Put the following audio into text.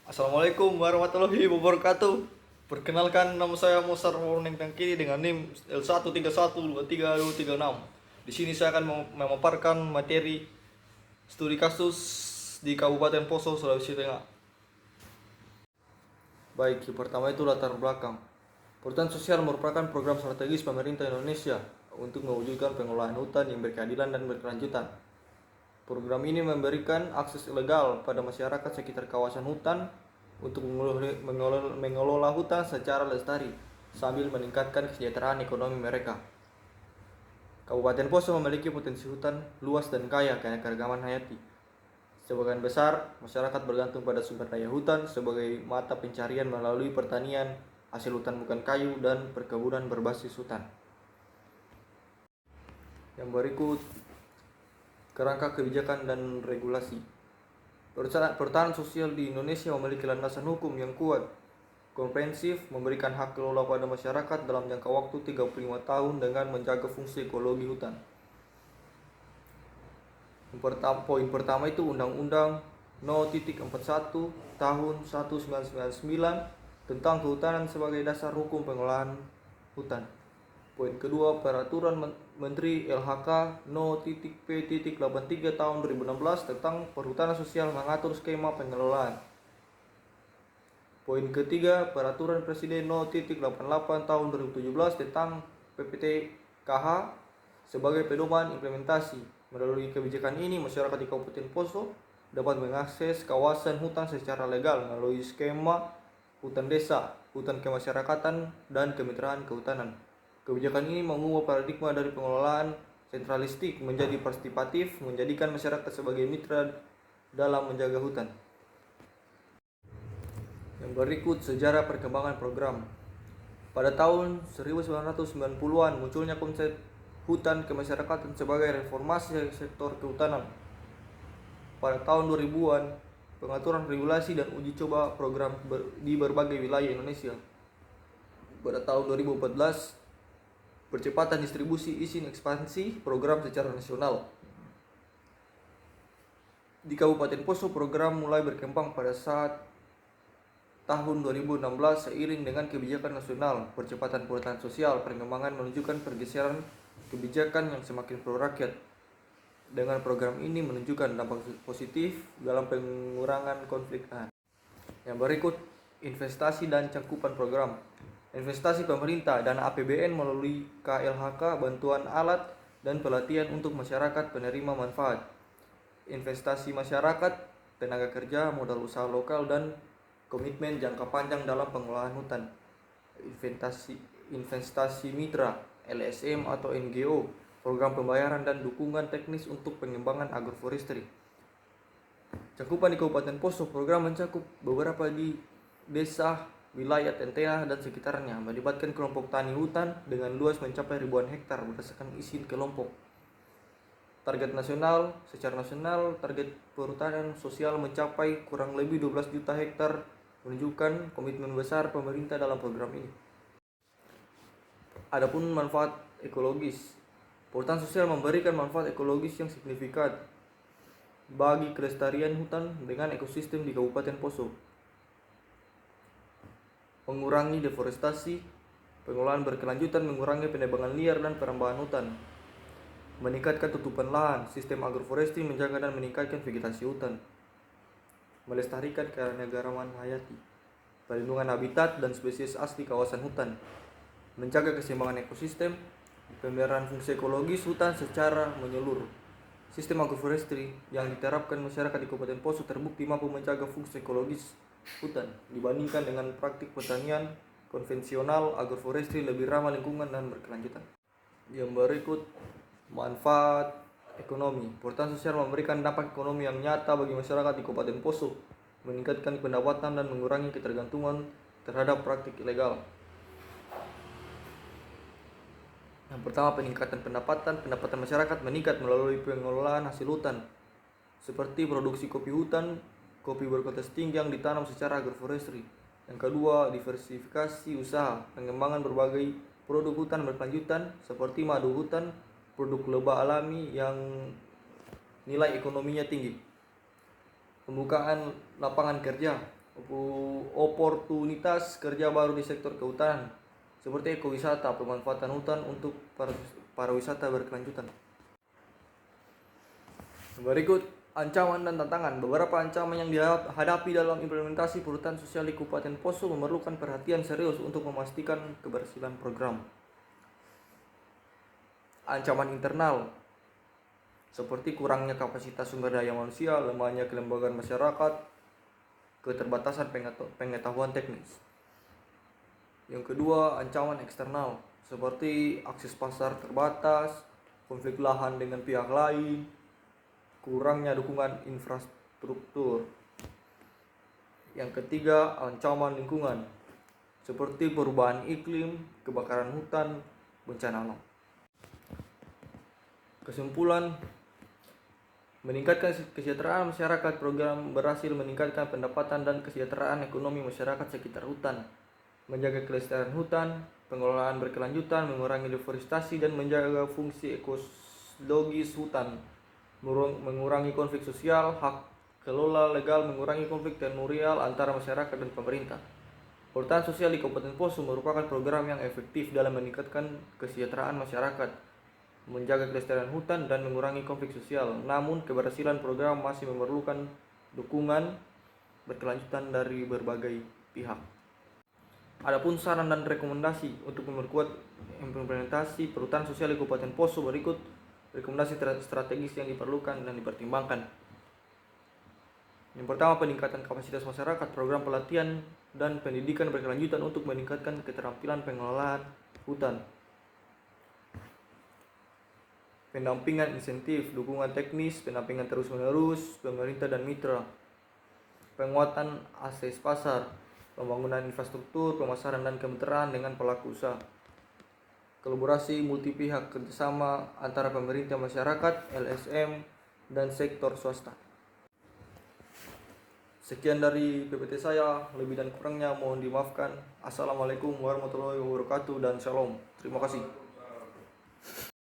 Assalamualaikum warahmatullahi wabarakatuh. Perkenalkan, nama saya Mosar Warning Tangkini dengan NIM L1312326. Di sini saya akan memaparkan materi studi kasus di Kabupaten Poso, Sulawesi Tengah. Baik, yang pertama itu latar belakang. Perhutanan sosial merupakan program strategis pemerintah Indonesia untuk mewujudkan pengelolaan hutan yang berkeadilan dan berkelanjutan. Program ini memberikan akses ilegal pada masyarakat sekitar kawasan hutan untuk mengelola hutan secara lestari sambil meningkatkan kesejahteraan ekonomi mereka. Kabupaten Poso memiliki potensi hutan luas dan kaya keanekaragaman hayati. Sebagian besar masyarakat bergantung pada sumber daya hutan sebagai mata pencarian melalui pertanian, hasil hutan bukan kayu, dan perkebunan berbasis hutan. Yang berikut, kerangka kebijakan dan regulasi. Pertahanan sosial di Indonesia memiliki landasan hukum yang kuat, komprehensif, memberikan hak kelola pada masyarakat dalam jangka waktu 35 tahun dengan menjaga fungsi ekologi hutan. Poin pertama itu Undang-Undang No. 41 tahun 1999 tentang kehutanan sebagai dasar hukum pengelolaan hutan. Poin kedua, Peraturan Menteri LHK No. P.83 tahun 2016 tentang perhutanan sosial mengatur skema pengelolaan. Poin ketiga, Peraturan Presiden No. 88 tahun 2017 tentang PPTKH sebagai pedoman implementasi. Melalui kebijakan ini, masyarakat di Kabupaten Poso dapat mengakses kawasan hutan secara legal melalui skema hutan desa, hutan kemasyarakatan, dan kemitraan kehutanan. Kebijakan ini mengubah paradigma dari pengelolaan sentralistik menjadi partisipatif, menjadikan masyarakat sebagai mitra dalam menjaga hutan. Yang berikut, sejarah perkembangan program. Pada tahun 1990-an munculnya konsep hutan kemasyarakatan sebagai reformasi sektor kehutanan. Pada tahun 2000-an, pengaturan regulasi dan uji coba program di berbagai wilayah Indonesia. Pada tahun 2014, percepatan distribusi izin ekspansi program secara nasional. Di Kabupaten Poso, program mulai berkembang pada saat tahun 2016 seiring dengan kebijakan nasional, percepatan perhutanan sosial, perkembangan menunjukkan pergeseran kebijakan yang semakin pro rakyat. Dengan program ini menunjukkan dampak positif dalam pengurangan konflik lahan. Yang berikut, investasi dan cakupan program. Investasi pemerintah dan APBN melalui KLHK, bantuan alat dan pelatihan untuk masyarakat penerima manfaat. Investasi masyarakat, tenaga kerja, modal usaha lokal, dan komitmen jangka panjang dalam pengelolaan hutan. Investasi mitra, LSM atau NGO, program pembayaran dan dukungan teknis untuk pengembangan agroforestry. Cakupan di Kabupaten Poso, program mencakup beberapa di desa, wilayah Tentena dan sekitarnya, melibatkan kelompok tani hutan dengan luas mencapai ribuan hektar berdasarkan izin kelompok. Target nasional, secara nasional, target perhutanan sosial mencapai kurang lebih 12 juta hektar, menunjukkan komitmen besar pemerintah dalam program ini. Adapun manfaat ekologis, perhutanan sosial memberikan manfaat ekologis yang signifikan bagi kelestarian hutan dengan ekosistem di Kabupaten Poso. Mengurangi deforestasi, pengelolaan berkelanjutan, mengurangi penebangan liar dan perambahan hutan. Meningkatkan tutupan lahan, sistem agroforestry menjaga dan meningkatkan vegetasi hutan. Melestarikan keanekaragaman hayati, perlindungan habitat dan spesies asli kawasan hutan. Menjaga keseimbangan ekosistem, pemeliharaan fungsi ekologis hutan secara menyeluruh. Sistem agroforestry yang diterapkan masyarakat di Kabupaten Poso terbukti mampu menjaga fungsi ekologis hutan dibandingkan dengan praktik pertanian konvensional. Agroforestry lebih ramah lingkungan dan berkelanjutan. Yang berikut, manfaat ekonomi. Perhutanan sosial memberikan dampak ekonomi yang nyata bagi masyarakat di Kabupaten Poso, meningkatkan pendapatan dan mengurangi ketergantungan terhadap praktik ilegal. Yang pertama, peningkatan pendapatan masyarakat meningkat melalui pengelolaan hasil hutan, seperti produksi kopi hutan, kopi berkualitas tinggi yang ditanam secara agroforestry. Yang kedua, diversifikasi usaha, pengembangan berbagai produk hutan berkelanjutan seperti madu hutan, produk lebah alami yang nilai ekonominya tinggi. Pembukaan lapangan kerja, oportunitas kerja baru di sektor kehutanan seperti ekowisata, pemanfaatan hutan untuk para wisata berkelanjutan. Berikut ancaman dan tantangan. Beberapa ancaman yang dihadapi dalam implementasi perhutanan sosial di Kabupaten Poso memerlukan perhatian serius untuk memastikan keberhasilan program. Ancaman internal seperti kurangnya kapasitas sumber daya manusia, lemahnya kelembagaan masyarakat, keterbatasan pengetahuan teknis. Yang kedua, ancaman eksternal seperti akses pasar terbatas, konflik lahan dengan pihak lain, kurangnya dukungan infrastruktur. Yang ketiga, ancaman lingkungan seperti perubahan iklim, kebakaran hutan, bencana alam. Kesimpulan, meningkatkan kesejahteraan masyarakat. Program berhasil meningkatkan pendapatan dan kesejahteraan ekonomi masyarakat sekitar hutan, menjaga kelestarian hutan, pengelolaan berkelanjutan, mengurangi deforestasi dan menjaga fungsi ekologis hutan, mengurangi konflik sosial, hak kelola legal, mengurangi konflik teritorial antara masyarakat dan pemerintah. Perhutanan sosial di Kabupaten Poso merupakan program yang efektif dalam meningkatkan kesejahteraan masyarakat, menjaga kelestarian hutan, dan mengurangi konflik sosial. Namun, keberhasilan program masih memerlukan dukungan berkelanjutan dari berbagai pihak. Adapun saran dan rekomendasi untuk memperkuat implementasi perhutanan sosial di Kabupaten Poso berikut rekomendasi strategis yang diperlukan dan dipertimbangkan. Yang pertama, peningkatan kapasitas masyarakat, program pelatihan dan pendidikan berkelanjutan untuk meningkatkan keterampilan pengelolaan hutan. Pendampingan insentif, dukungan teknis, pendampingan terus-menerus, pemerintah dan mitra. Penguatan akses pasar, pembangunan infrastruktur, pemasaran dan kemitraan dengan pelaku usaha. Kolaborasi multipihak, kerjasama antara pemerintah, masyarakat, LSM, dan sektor swasta. Sekian dari PPT saya, lebih dan kurangnya mohon dimaafkan. Assalamualaikum warahmatullahi wabarakatuh dan shalom. Terima kasih.